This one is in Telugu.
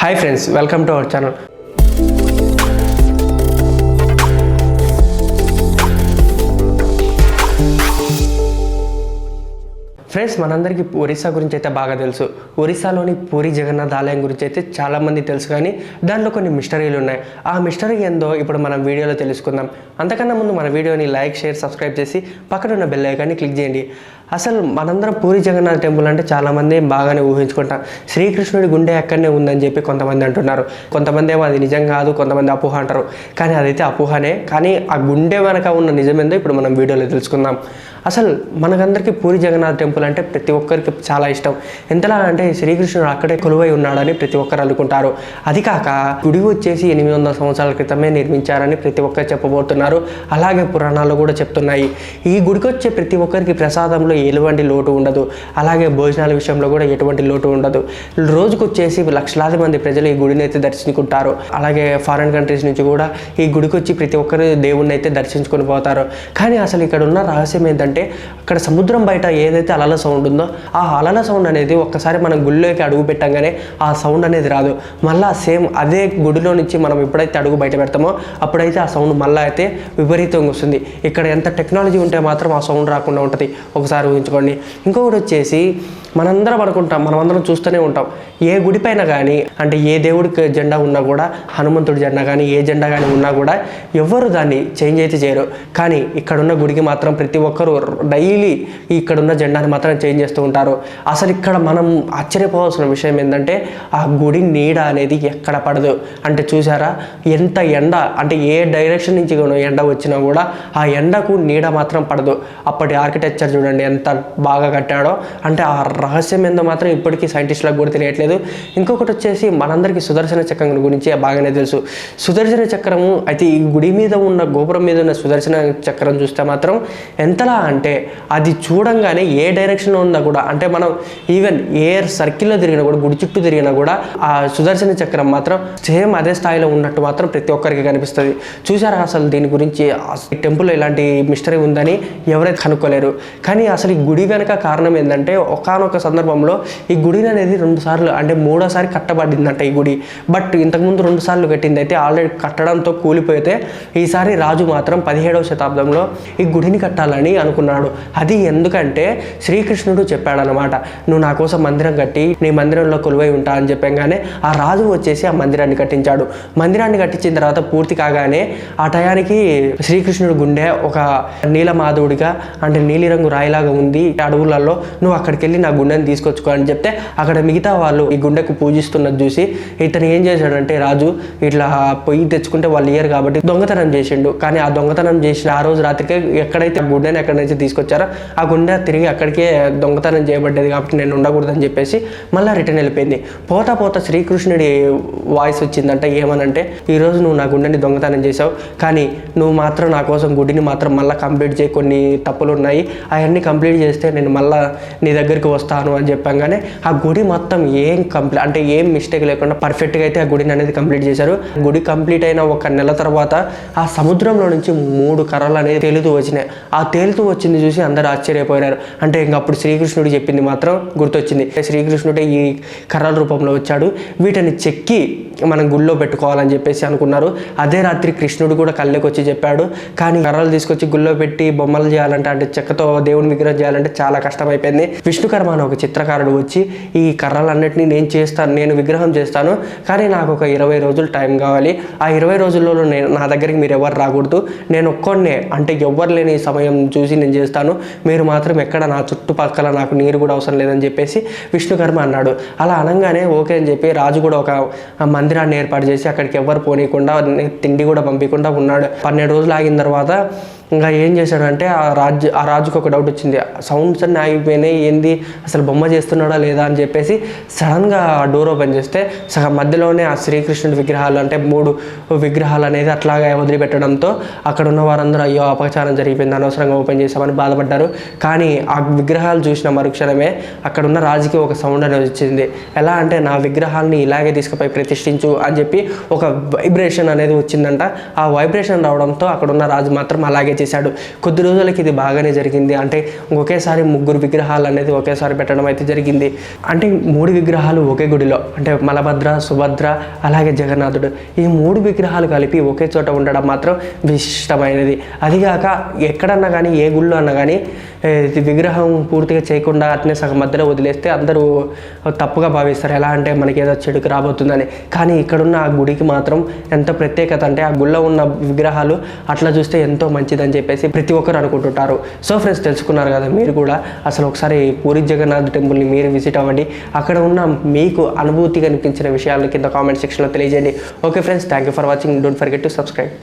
Hi friends, welcome to our channel. Friends, మనందరికీ ఒరిస్సా గురించి అయితే బాగా తెలుసు. ఒరిస్సాలోని పూరి జగన్నాథ్ ఆలయం గురించి అయితే చాలామంది తెలుసు, కానీ దాంట్లో కొన్ని మిస్టరీలు ఉన్నాయి. ఆ మిస్టరీ ఏందో ఇప్పుడు మనం వీడియోలో తెలుసుకుందాం. అంతకన్నా ముందు మన వీడియోని లైక్, షేర్, సబ్స్క్రైబ్ చేసి పక్కన ఉన్న బెల్ ఐకాన్ని క్లిక్ చేయండి. అసలు మనందరం పూరి జగన్నాథ్ టెంపుల్ అంటే చాలామంది బాగానే ఊహించుకుంటాం. శ్రీకృష్ణుడి గుండె అక్కడనే ఉందని చెప్పి కొంతమంది అంటున్నారు. కొంతమంది ఏమో అది నిజం కాదు, కొంతమంది అపోహ అంటారు. కానీ అదైతే అపోహనే. కానీ ఆ గుండె వెనక ఉన్న నిజమేందో ఇప్పుడు మనం వీడియోలో తెలుసుకుందాం. అసలు మనకందరికీ పూరి జగన్నాథ్ టెంపుల్ అంటే ప్రతి ఒక్కరికి చాలా ఇష్టం. ఎంతలా అంటే శ్రీకృష్ణుడు అక్కడే కొలువై ఉన్నాడని ప్రతి ఒక్కరు అనుకుంటారు. అది కాక గుడి వచ్చేసి 800 సంవత్సరాల క్రితమే నిర్మించారని ప్రతి ఒక్కరు చెప్పబోతున్నారు. అలాగే పురాణాలు కూడా చెప్తున్నాయి. ఈ గుడికి వచ్చే ప్రతి ఒక్కరికి ప్రసాదంలో ఎటువంటి లోటు ఉండదు. అలాగే భోజనాల విషయంలో కూడా ఎటువంటి లోటు ఉండదు. రోజుకు వచ్చేసి లక్షలాది మంది ప్రజలు ఈ గుడిని అయితే దర్శించుకుంటారు. అలాగే ఫారిన్ కంట్రీస్ నుంచి కూడా ఈ గుడికి వచ్చి ప్రతి ఒక్కరు దేవుణ్ణి అయితే దర్శించుకొని పోతారు. కానీ అసలు ఇక్కడ ఉన్న రహస్యం ఏంటంటే, అక్కడ సముద్రం బయట ఏదైతే అలల సౌండ్ ఉందో ఆ అలల సౌండ్ అనేది ఒక్కసారి మనం గుడిలోకి అడుగు పెట్టంగానే ఆ సౌండ్ అనేది రాదు. మళ్ళీ సేమ్ అదే గుడిలో నుంచి మనం ఎప్పుడైతే అడుగు బయట పెడతామో అప్పుడైతే ఆ సౌండ్ మళ్ళీ అయితే విపరీతంగా వస్తుంది. ఇక్కడ ఎంత టెక్నాలజీ ఉంటే మాత్రం ఆ సౌండ్ రాకుండా ఉంటుంది. ఒకసారి ఊహించుకోండి. ఇంకొకటి వచ్చేసి మనమందరం అనుకుంటాం, మనమందరం చూస్తూనే ఉంటాం, ఏ గుడి పైన కానీ అంటే ఏ దేవుడికి జెండా ఉన్నా కూడా, హనుమంతుడి జెండా కానీ ఏ జెండా కానీ ఉన్నా కూడా ఎవరు దాన్ని చేంజ్ అయితే చేయరు. కానీ ఇక్కడున్న గుడికి మాత్రం ప్రతి ఒక్కరు డైలీ ఇక్కడున్న జెండాని మాత్రం చేంజ్ చేస్తూ ఉంటారు. అసలు ఇక్కడ మనం ఆశ్చర్యపోవాల్సిన విషయం ఏంటంటే, ఆ గుడి నీడ అనేది ఎక్కడ పడదు. అంటే చూసారా, ఎంత ఎండ అంటే ఏ డైరెక్షన్ నుంచి ఎండ వచ్చినా కూడా ఆ ఎండకు నీడ మాత్రం పడదు. అప్పటి ఆర్కిటెక్చర్ చూడండి ఎంత బాగా కట్టాడో. అంటే ఆ రహస్యం ఏందో మాత్రం ఇప్పటికీ సైంటిస్టులకు కూడా తెలియట్లేదు. ఇంకొకటి వచ్చేసి మనందరికీ సుదర్శన చక్రం గురించి బాగానే తెలుసు. సుదర్శన చక్రము అయితే ఈ గుడి మీద ఉన్న గోపురం మీద ఉన్న సుదర్శన చక్రం చూస్తే మాత్రం ఎంతలా అంటే అది చూడంగానే ఏ డైరెక్షన్లో ఉన్నా కూడా, అంటే మనం ఈవెన్ ఏ సర్కిల్లో తిరిగినా కూడా, గుడి చుట్టూ తిరిగినా కూడా ఆ సుదర్శన చక్రం మాత్రం సేమ్ అదే స్థాయిలో ఉన్నట్టు మాత్రం ప్రతి ఒక్కరికి కనిపిస్తుంది. చూసారా, అసలు దీని గురించి టెంపుల్లో ఇలాంటి మిస్టరీ ఉందని ఎవరైతే కనుక్కోలేరు. కానీ అసలు ఈ గుడి వెనక కారణం ఏంటంటే, ఒకానొక సందర్భంలో ఈ గుడిని అనేది 2 సార్లు అంటే 3వ సారి కట్టబడిందంట ఈ గుడి. బట్ ఇంతకుముందు 2 సార్లు కట్టింది అయితే ఆల్రెడీ కట్టడంతో కూలిపోతే ఈసారి రాజు మాత్రం 17వ శతాబ్దంలో ఈ గుడిని కట్టాలని అనుకున్నాడు. అది ఎందుకంటే శ్రీకృష్ణుడు చెప్పాడనమాట, నువ్వు నా కోసం మందిరం కట్టి నీ మందిరంలో కొలువై ఉంటా అని చెప్పగానే ఆ రాజు వచ్చేసి ఆ మందిరాన్ని కట్టించాడు. మందిరాన్ని కట్టించిన తర్వాత పూర్తి కాగానే ఆ టయానికి శ్రీకృష్ణుడు గుండె ఒక నీలమాధవుడిగా అంటే నీలిరంగు రాయిలాగా ఉంది అడవులలో, నువ్వు అక్కడికి వెళ్ళి నా గుండెని తీసుకొచ్చుకో అని చెప్తే అక్కడ మిగతా వాళ్ళు ఈ గుండెకు పూజిస్తున్నది చూసి ఇతను ఏం చేశాడంటే, రాజు ఇట్లా పొయ్యి తెచ్చుకుంటే వాళ్ళు ఇయ్యరు కాబట్టి దొంగతనం చేసిండు. కానీ ఆ దొంగతనం చేసిన ఆ రోజు రాత్రికి ఎక్కడైతే గుండెని ఎక్కడైతే తీసుకొచ్చారో ఆ గుండె తిరిగి అక్కడికే దొంగతనం చేయబడ్డది కాబట్టి నేను ఉండకూడదని చెప్పేసి మళ్ళీ రిటర్న్ వెళ్ళిపోయింది. పోతా పోతా శ్రీకృష్ణుడి వాయిస్ వచ్చిందంట, ఏమనంటే, ఈరోజు నువ్వు నా గుండెని దొంగతనం చేసావు, కానీ నువ్వు మాత్రం నా కోసం గుడిని మాత్రం మళ్ళీ కంప్లీట్ చేయి, కొన్ని తప్పులు ఉన్నాయి అవన్నీ కంప్లీట్ చేస్తే నేను మళ్ళీ నీ దగ్గరికి వస్తాను అని చెప్పంగానే ఆ గుడి మొత్తం ఏం మిస్టేక్ లేకుండా పర్ఫెక్ట్గా అయితే ఆ గుడిని అనేది కంప్లీట్ చేశారు. గుడి కంప్లీట్ అయిన 1 నెల తర్వాత ఆ సముద్రంలో నుంచి 3 కర్రలు అనేది తేలుతూ వచ్చినాయి. ఆ తేలుతూ వచ్చింది చూసి అందరూ ఆశ్చర్యపోయారు. అంటే ఇంక అప్పుడు శ్రీకృష్ణుడు చెప్పింది మాత్రం గుర్తొచ్చింది. శ్రీకృష్ణుడే ఈ కర్రల రూపంలో వచ్చాడు, వీటిని చెక్కి మనం గుళ్ళో పెట్టుకోవాలని చెప్పేసి అనుకున్నారు. అదే రాత్రి కృష్ణుడు కూడా కళ్ళకి వచ్చి చెప్పాడు. కానీ కర్రలు తీసుకొచ్చి గుళ్ళో పెట్టి బొమ్మలు చేయాలంటే, అంటే చెక్కతో దేవుని విగ్రహం చేయాలంటే చాలా కష్టమైపోయింది. విష్ణుకర్మ అని ఒక చిత్రకారుడు వచ్చి ఈ కర్రలన్నింటినీ నేను విగ్రహం చేస్తాను, కానీ నాకు ఒక 20 రోజులు టైం కావాలి. ఆ 20 రోజుల్లో నా దగ్గరికి మీరు ఎవరు రాకూడదు, నేను ఒక్కడినే అంటే ఎవ్వరు లేని సమయం చూసి నేను చేస్తాను, మీరు మాత్రం ఎక్కడ నా చుట్టుపక్కల నాకు నీరు కూడా అవసరం లేదని చెప్పేసి విష్ణుకర్మ అన్నాడు. అలా అనగానే ఓకే అని చెప్పి రాజు కూడా ఒక మందిరాన్ని ఏర్పాటు చేసి అక్కడికి ఎవ్వరు పోనీయకుండా తిండి కూడా పంపించకుండా ఉన్నాడు. 12 రోజులు ఆగిన తర్వాత ఇంకా ఏం చేశాడంటే ఆ రాజుకు ఒక డౌట్ వచ్చింది, సౌండ్స్ అన్నీ ఆగిపోయినాయి, ఏంది అసలు బొమ్మ చేస్తున్నాడా లేదా అని చెప్పేసి సడన్గా డోర్ ఓపెన్ చేస్తే సగం మధ్యలోనే ఆ శ్రీకృష్ణుడి విగ్రహాలు అంటే 3 విగ్రహాలు అనేది అట్లాగే వదిలిపెట్టడంతో అక్కడ ఉన్న వారందరూ అయ్యో అపచారం జరిగిపోయింది, అనవసరంగా ఓపెన్ చేశామని బాధపడ్డారు. కానీ ఆ విగ్రహాలు చూసిన మరుక్షణమే అక్కడ ఉన్న రాజుకి ఒక సౌండ్ అనేది వచ్చింది. ఎలా అంటే, నా విగ్రహాలని ఇలాగే తీసుకుపోయి ప్రతిష్ఠించు అని చెప్పి ఒక వైబ్రేషన్ అనేది వచ్చిందంట. ఆ వైబ్రేషన్ రావడంతో అక్కడ ఉన్న రాజు మాత్రం అలాగే చేశాడు. కొద్ది రోజులకి ఇది బాగానే జరిగింది. అంటే ఒకేసారి 3 విగ్రహాలు అనేది ఒకేసారి పెట్టడం అయితే జరిగింది. అంటే 3 విగ్రహాలు ఒకే గుడిలో, అంటే బలభద్ర, సుభద్ర, అలాగే జగన్నాథుడు, ఈ 3 విగ్రహాలు కలిపి ఒకే చోట ఉండడం మాత్రం విశిష్టమైనది. అదిగాక ఎక్కడన్నా కానీ, ఏ గుళ్ళో అన్నా కానీ విగ్రహం పూర్తిగా చేయకుండా అట్నే సగం మధ్యలో వదిలేస్తే అందరూ తప్పుగా భావిస్తారు. ఎలా అంటే మనకి ఏదో చెడుకు రాబోతుందని. కానీ ఇక్కడున్న ఆ గుడికి మాత్రం ఎంత ప్రత్యేకత అంటే, ఆ గుళ్ళో ఉన్న విగ్రహాలు అట్లా చూస్తే ఎంతో మంచిదని చెప్పేసి ప్రతి ఒక్కరు అనుకుంటుంటారు. సో ఫ్రెండ్స్, తెలుసుకున్నారు కదా మీరు కూడా. అసలు ఒకసారి పూరి జగన్నాథ్ టెంపుల్ని మీరు విజిట్ అవ్వండి. అక్కడ ఉన్న మీకు అనుభూతి కనిపించిన విషయాలు కింద కామెంట్ సెక్షన్లో తెలియజేయండి. Okay friends, thank you for watching. Don't forget to subscribe.